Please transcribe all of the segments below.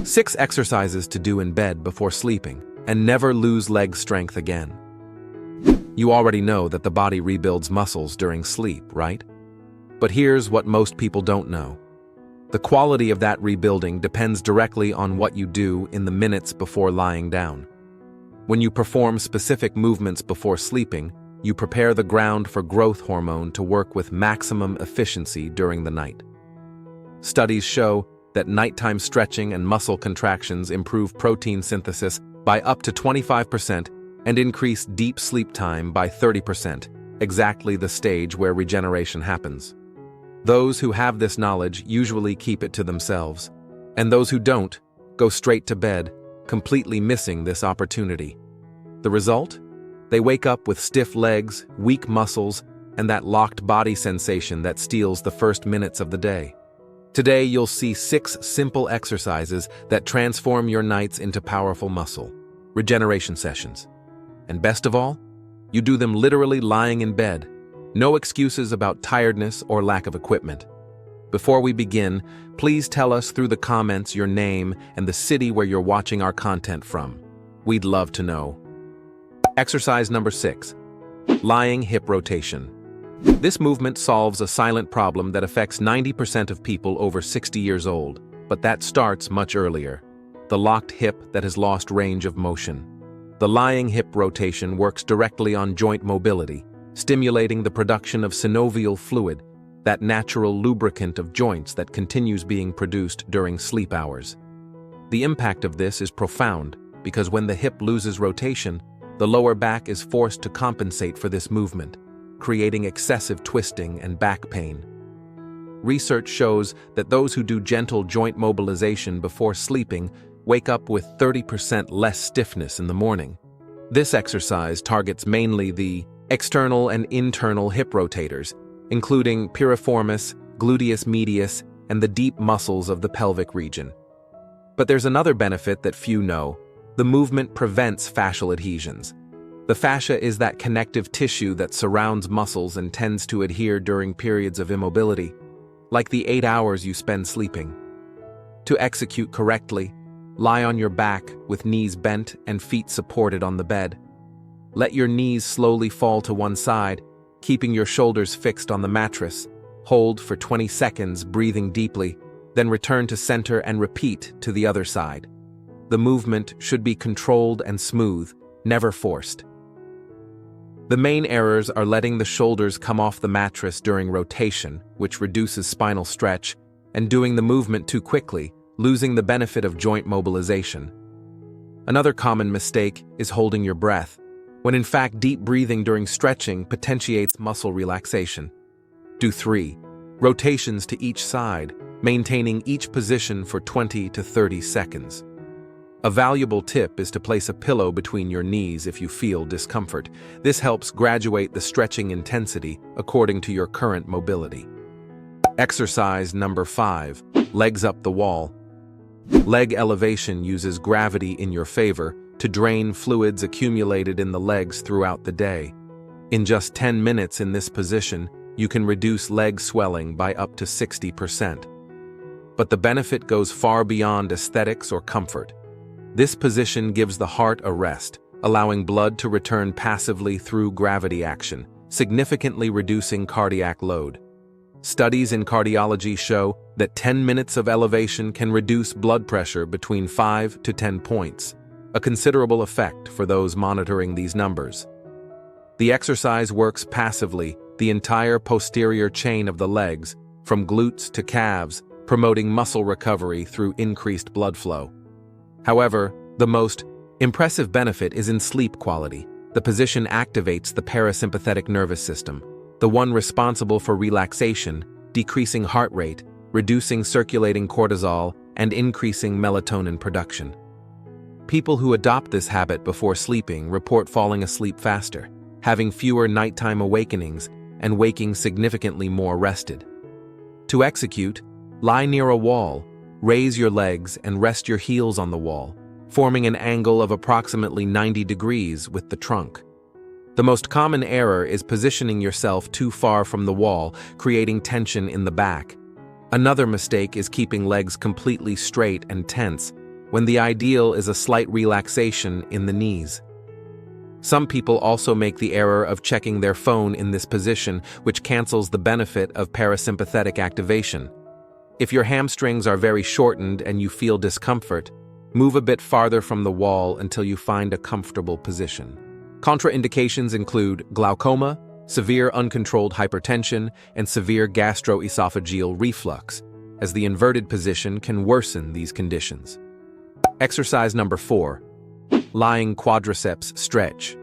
6 exercises to do in bed before sleeping, and never lose leg strength again. You already know that the body rebuilds muscles during sleep, right? But here's what most people don't know. The quality of that rebuilding depends directly on what you do in the minutes before lying down. When you perform specific movements before sleeping, you prepare the ground for growth hormone to work with maximum efficiency during the night. Studies show that nighttime stretching and muscle contractions improve protein synthesis by up to 25% and increase deep sleep time by 30%, exactly the stage where regeneration happens. Those who have this knowledge usually keep it to themselves, and those who don't go straight to bed, completely missing this opportunity. The result? They wake up with stiff legs, weak muscles, and that locked body sensation that steals the first minutes of the day. Today, you'll see 6 simple exercises that transform your nights into powerful muscle regeneration sessions. And best of all, you do them literally lying in bed. No excuses about tiredness or lack of equipment. Before we begin, please tell us through the comments your name and the city where you're watching our content from. We'd love to know. Exercise number 6, lying hip rotation. This movement solves a silent problem that affects 90% of people over 60 years old, but that starts much earlier. The locked hip that has lost range of motion. The lying hip rotation works directly on joint mobility, stimulating the production of synovial fluid, that natural lubricant of joints that continues being produced during sleep hours. The impact of this is profound because when the hip loses rotation, the lower back is forced to compensate for this movement, creating excessive twisting and back pain. Research shows that those who do gentle joint mobilization before sleeping wake up with 30% less stiffness in the morning. This exercise targets mainly the external and internal hip rotators, including piriformis, gluteus medius, and the deep muscles of the pelvic region. But there's another benefit that few know. The movement prevents fascial adhesions. The fascia is that connective tissue that surrounds muscles and tends to adhere during periods of immobility, like the 8 hours you spend sleeping. To execute correctly, lie on your back with knees bent and feet supported on the bed. Let your knees slowly fall to one side, keeping your shoulders fixed on the mattress. Hold for 20 seconds, breathing deeply, then return to center and repeat to the other side. The movement should be controlled and smooth, never forced. The main errors are letting the shoulders come off the mattress during rotation, which reduces spinal stretch, and doing the movement too quickly, losing the benefit of joint mobilization. Another common mistake is holding your breath, when in fact deep breathing during stretching potentiates muscle relaxation. Do 3 rotations to each side, maintaining each position for 20 to 30 seconds. A valuable tip is to place a pillow between your knees if you feel discomfort. This helps graduate the stretching intensity according to your current mobility. Exercise number 5, legs up the wall. Leg elevation uses gravity in your favor to drain fluids accumulated in the legs throughout the day. In just 10 minutes in this position, you can reduce leg swelling by up to 60%. But the benefit goes far beyond aesthetics or comfort. This position gives the heart a rest, allowing blood to return passively through gravity action, significantly reducing cardiac load. Studies in cardiology show that 10 minutes of elevation can reduce blood pressure between 5 to 10 points, a considerable effect for those monitoring these numbers. The exercise works passively the entire posterior chain of the legs, from glutes to calves, promoting muscle recovery through increased blood flow. However, the most impressive benefit is in sleep quality. The position activates the parasympathetic nervous system, the one responsible for relaxation, decreasing heart rate, reducing circulating cortisol, and increasing melatonin production. People who adopt this habit before sleeping report falling asleep faster, having fewer nighttime awakenings, and waking significantly more rested. To execute, lie near a wall, raise your legs and rest your heels on the wall, forming an angle of approximately 90 degrees with the trunk. The most common error is positioning yourself too far from the wall, creating tension in the back. Another mistake is keeping legs completely straight and tense, when the ideal is a slight relaxation in the knees. Some people also make the error of checking their phone in this position, which cancels the benefit of parasympathetic activation. If your hamstrings are very shortened and you feel discomfort, move a bit farther from the wall until you find a comfortable position. Contraindications include glaucoma, severe uncontrolled hypertension, and severe gastroesophageal reflux, as the inverted position can worsen these conditions. Exercise number 4. Lying quadriceps stretch.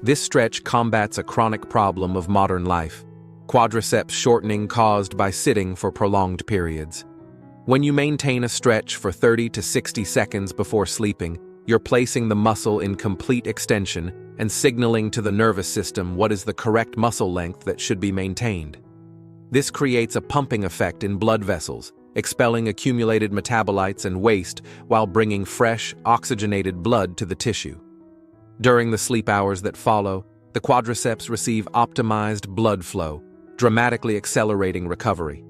This stretch combats a chronic problem of modern life, quadriceps shortening caused by sitting for prolonged periods. When you maintain a stretch for 30 to 60 seconds before sleeping, you're placing the muscle in complete extension and signaling to the nervous system what is the correct muscle length that should be maintained. This creates a pumping effect in blood vessels, expelling accumulated metabolites and waste while bringing fresh, oxygenated blood to the tissue. During the sleep hours that follow, the quadriceps receive optimized blood flow, dramatically accelerating recovery.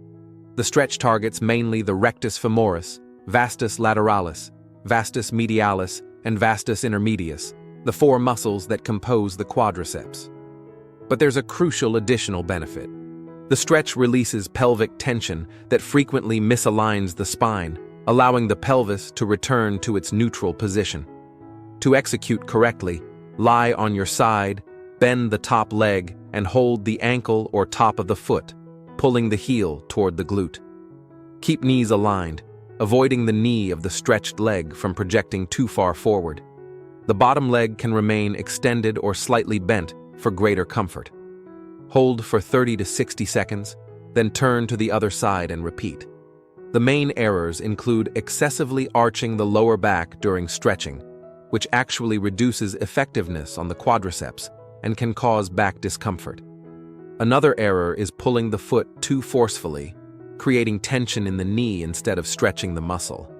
The stretch targets mainly the rectus femoris, vastus lateralis, vastus medialis, and vastus intermedius, the 4 muscles that compose the quadriceps. But there's a crucial additional benefit. The stretch releases pelvic tension that frequently misaligns the spine, allowing the pelvis to return to its neutral position. To execute correctly, lie on your side, bend the top leg, and hold the ankle or top of the foot, pulling the heel toward the glute. Keep knees aligned, avoiding the knee of the stretched leg from projecting too far forward. The bottom leg can remain extended or slightly bent for greater comfort. Hold for 30 to 60 seconds, then turn to the other side and repeat. The main errors include excessively arching the lower back during stretching, which actually reduces effectiveness on the quadriceps and can cause back discomfort. Another error is pulling the foot too forcefully, creating tension in the knee instead of stretching the muscle.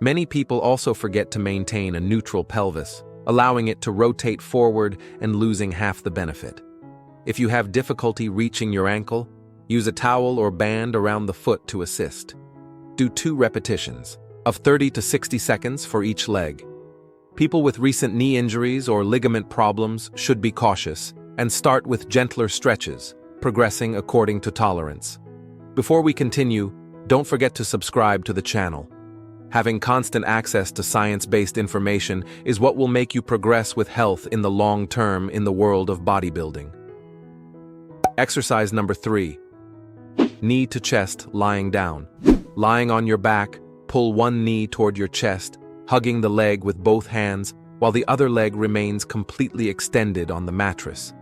Many people also forget to maintain a neutral pelvis, allowing it to rotate forward and losing half the benefit. If you have difficulty reaching your ankle, use a towel or band around the foot to assist. Do 2 repetitions of 30 to 60 seconds for each leg. People with recent knee injuries or ligament problems should be cautious and start with gentler stretches, progressing according to tolerance. Before we continue, don't forget to subscribe to the channel. Having constant access to science-based information is what will make you progress with health in the long term in the world of bodybuilding. Exercise number 3. Knee to chest lying down. Lying on your back, pull one knee toward your chest, hugging the leg with both hands while the other leg remains completely extended on the mattress.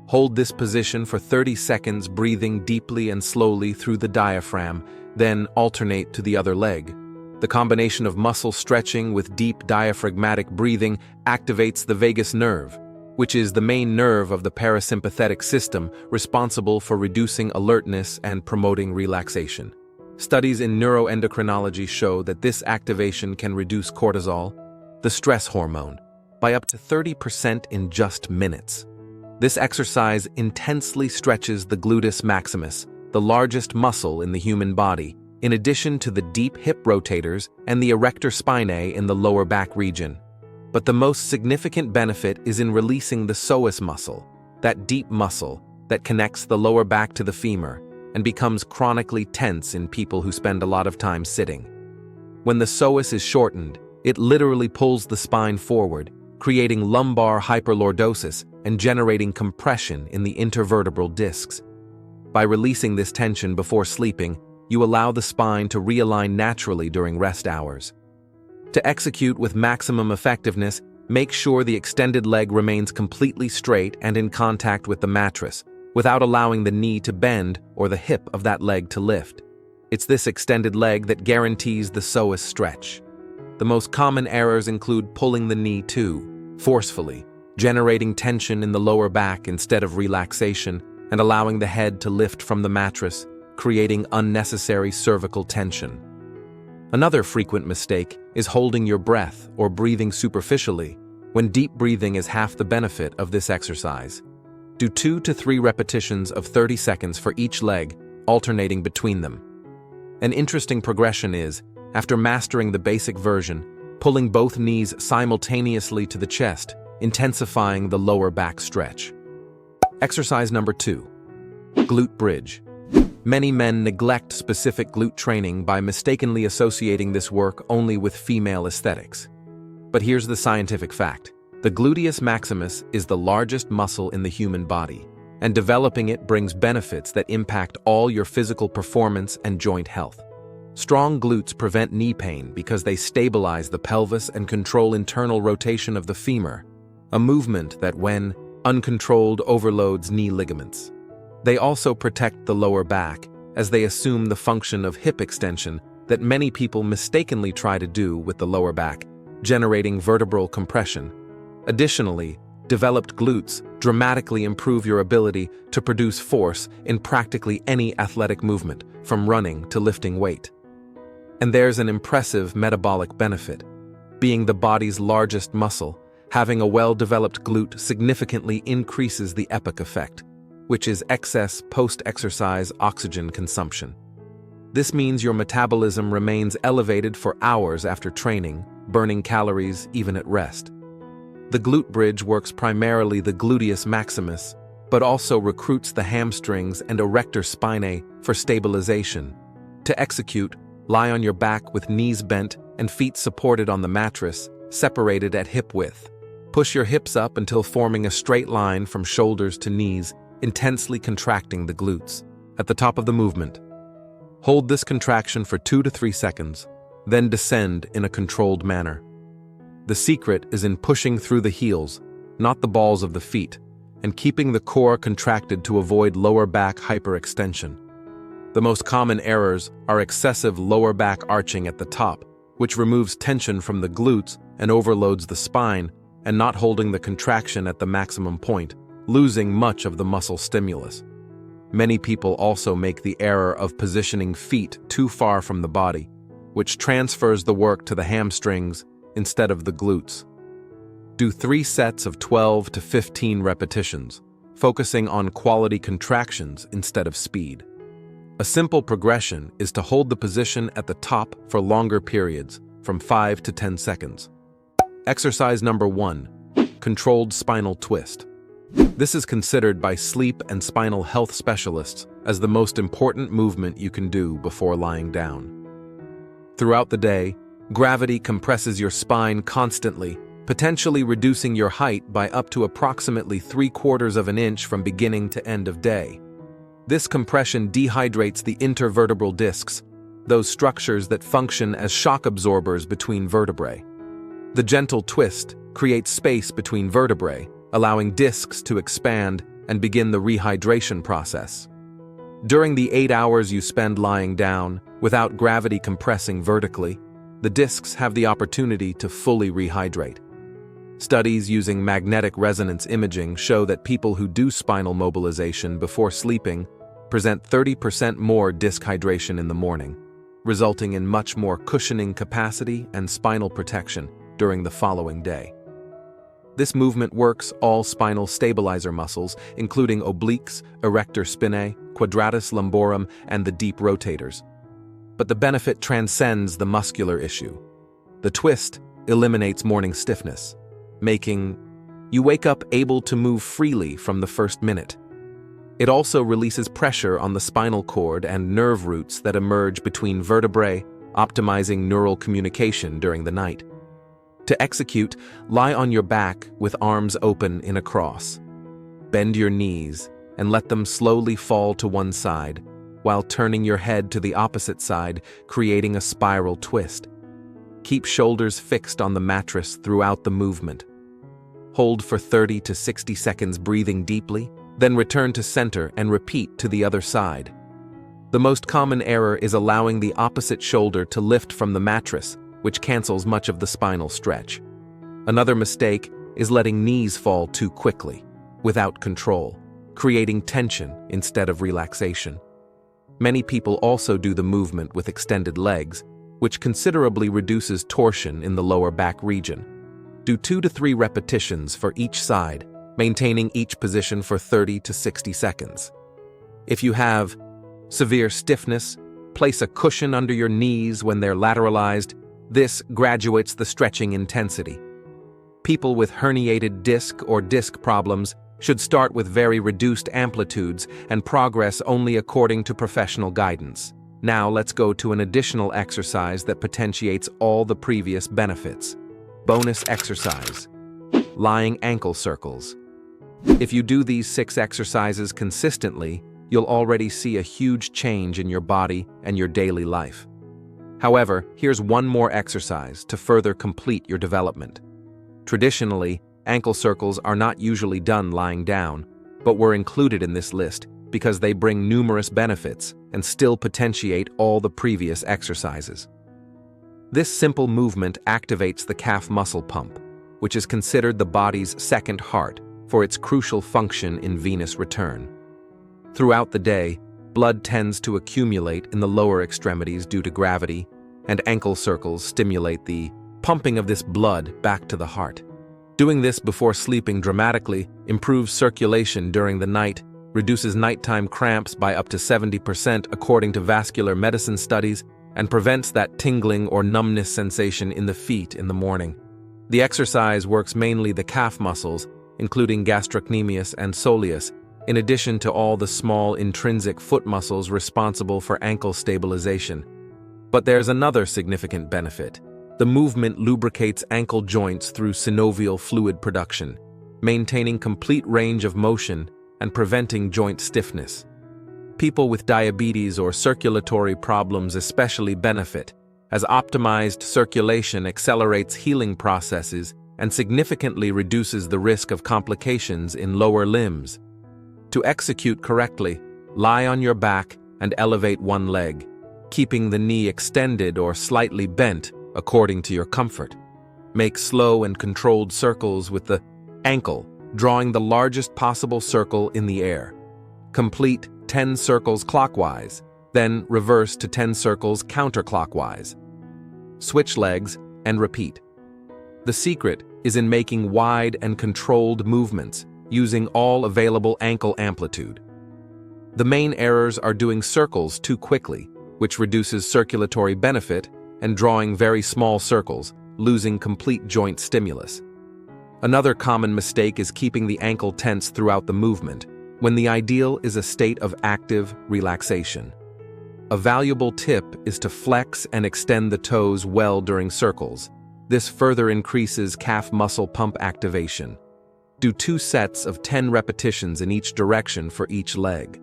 Hold this position for 30 seconds, breathing deeply and slowly through the diaphragm, then alternate to the other leg. The combination of muscle stretching with deep diaphragmatic breathing activates the vagus nerve, which is the main nerve of the parasympathetic system responsible for reducing alertness and promoting relaxation. Studies in neuroendocrinology show that this activation can reduce cortisol, the stress hormone, by up to 30% in just minutes. This exercise intensely stretches the gluteus maximus, the largest muscle in the human body, in addition to the deep hip rotators and the erector spinae in the lower back region. But the most significant benefit is in releasing the psoas muscle, that deep muscle that connects the lower back to the femur and becomes chronically tense in people who spend a lot of time sitting. When the psoas is shortened, it literally pulls the spine forward, creating lumbar hyperlordosis and generating compression in the intervertebral discs. By releasing this tension before sleeping, you allow the spine to realign naturally during rest hours. To execute with maximum effectiveness, make sure the extended leg remains completely straight and in contact with the mattress, without allowing the knee to bend or the hip of that leg to lift. It's this extended leg that guarantees the psoas stretch. The most common errors include pulling the knee too forcefully, generating tension in the lower back instead of relaxation, and allowing the head to lift from the mattress, creating unnecessary cervical tension. Another frequent mistake is holding your breath or breathing superficially, when deep breathing is half the benefit of this exercise. Do 2 to 3 repetitions of 30 seconds for each leg, alternating between them. An interesting progression is, After mastering the basic version, pulling both knees simultaneously to the chest, intensifying the lower back stretch. Exercise number 2. Glute bridge. Many men neglect specific glute training by mistakenly associating this work only with female aesthetics. But here's the scientific fact. The gluteus maximus is the largest muscle in the human body, and developing it brings benefits that impact all your physical performance and joint health. Strong glutes prevent knee pain because they stabilize the pelvis and control internal rotation of the femur, a movement that, when uncontrolled, overloads knee ligaments. They also protect the lower back, as they assume the function of hip extension that many people mistakenly try to do with the lower back, generating vertebral compression. Additionally, developed glutes dramatically improve your ability to produce force in practically any athletic movement, from running to lifting weight. And there's an impressive metabolic benefit. Being the body's largest muscle, having a well-developed glute significantly increases the EPOC effect, which is excess post-exercise oxygen consumption. This means your metabolism remains elevated for hours after training, burning calories even at rest. The glute bridge works primarily the gluteus maximus, but also recruits the hamstrings and erector spinae for stabilization. To execute, lie on your back with knees bent and feet supported on the mattress, separated at hip width. Push your hips up until forming a straight line from shoulders to knees, intensely contracting the glutes. At the top of the movement, hold this contraction for 2 to 3 seconds, then descend in a controlled manner. The secret is in pushing through the heels, not the balls of the feet, and keeping the core contracted to avoid lower back hyperextension. The most common errors are excessive lower back arching at the top, which removes tension from the glutes and overloads the spine, and not holding the contraction at the maximum point, losing much of the muscle stimulus. Many people also make the error of positioning feet too far from the body, which transfers the work to the hamstrings instead of the glutes. Do 3 sets of 12 to 15 repetitions, focusing on quality contractions instead of speed. A simple progression is to hold the position at the top for longer periods, from 5 to 10 seconds. Exercise number 1. Controlled spinal twist. This is considered by sleep and spinal health specialists as the most important movement you can do before lying down. Throughout the day, gravity compresses your spine constantly, potentially reducing your height by up to approximately 3/4 of an inch from beginning to end of day. This compression dehydrates the intervertebral discs, those structures that function as shock absorbers between vertebrae. The gentle twist creates space between vertebrae, allowing discs to expand and begin the rehydration process. During the 8 hours you spend lying down, without gravity compressing vertically, the discs have the opportunity to fully rehydrate. Studies using magnetic resonance imaging show that people who do spinal mobilization before sleeping present 30% more disc hydration in the morning, resulting in much more cushioning capacity and spinal protection during the following day. This movement works all spinal stabilizer muscles, including obliques, erector spinae, quadratus lumborum, and the deep rotators. But the benefit transcends the muscular issue. The twist eliminates morning stiffness, making you wake up able to move freely from the first minute. It also releases pressure on the spinal cord and nerve roots that emerge between vertebrae, optimizing neural communication during the night. To execute, lie on your back with arms open in a cross. Bend your knees and let them slowly fall to one side, while turning your head to the opposite side, creating a spiral twist. Keep shoulders fixed on the mattress throughout the movement. Hold for 30 to 60 seconds, breathing deeply, then return to center and repeat to the other side. The most common error is allowing the opposite shoulder to lift from the mattress, which cancels much of the spinal stretch. Another mistake is letting knees fall too quickly, without control, creating tension instead of relaxation. Many people also do the movement with extended legs, which considerably reduces torsion in the lower back region. Do 2 to 3 repetitions for each side, maintaining each position for 30 to 60 seconds. If you have severe stiffness, Place a cushion under your knees when they're lateralized. This graduates the stretching intensity. People with herniated disc or disc problems should start with very reduced amplitudes and progress only according to professional guidance. Now let's go to an additional exercise that potentiates all the previous benefits. Bonus exercise: lying ankle circles. If you do these 6 exercises consistently, you'll already see a huge change in your body and your daily life. However, here's one more exercise to further complete your development. Traditionally, ankle circles are not usually done lying down, but were included in this list because they bring numerous benefits and still potentiate all the previous exercises. This simple movement activates the calf muscle pump, which is considered the body's second heart for its crucial function in venous return. Throughout the day, blood tends to accumulate in the lower extremities due to gravity, and ankle circles stimulate the pumping of this blood back to the heart. Doing this before sleeping dramatically improves circulation during the night, reduces nighttime cramps by up to 70% according to vascular medicine studies, and prevents that tingling or numbness sensation in the feet in the morning. The exercise works mainly the calf muscles, including gastrocnemius and soleus, in addition to all the small intrinsic foot muscles responsible for ankle stabilization. But there's another significant benefit. The movement lubricates ankle joints through synovial fluid production, maintaining complete range of motion and preventing joint stiffness. People with diabetes or circulatory problems especially benefit, as optimized circulation accelerates healing processes and significantly reduces the risk of complications in lower limbs. To execute correctly, lie on your back and elevate one leg, keeping the knee extended or slightly bent according to your comfort. Make slow and controlled circles with the ankle, drawing the largest possible circle in the air. Complete 10 circles clockwise, then reverse to 10 circles counterclockwise. Switch legs and repeat. The secret is in making wide and controlled movements, using all available ankle amplitude. The main errors are doing circles too quickly, which reduces circulatory benefit, and drawing very small circles, losing complete joint stimulus. Another common mistake is keeping the ankle tense throughout the movement, when the ideal is a state of active relaxation. A valuable tip is to flex and extend the toes well during circles. This further increases calf muscle pump activation. Do 2 sets of 10 repetitions in each direction for each leg.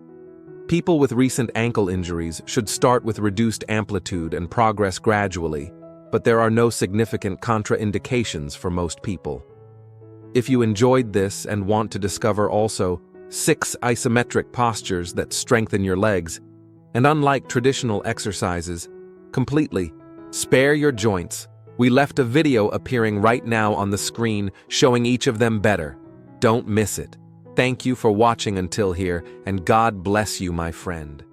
People with recent ankle injuries should start with reduced amplitude and progress gradually, but there are no significant contraindications for most people. If you enjoyed this and want to discover also 6 isometric postures that strengthen your legs, and unlike traditional exercises, completely spare your joints, we left a video appearing right now on the screen showing each of them better. Don't miss it. Thank you for watching until here, and God bless you, my friend.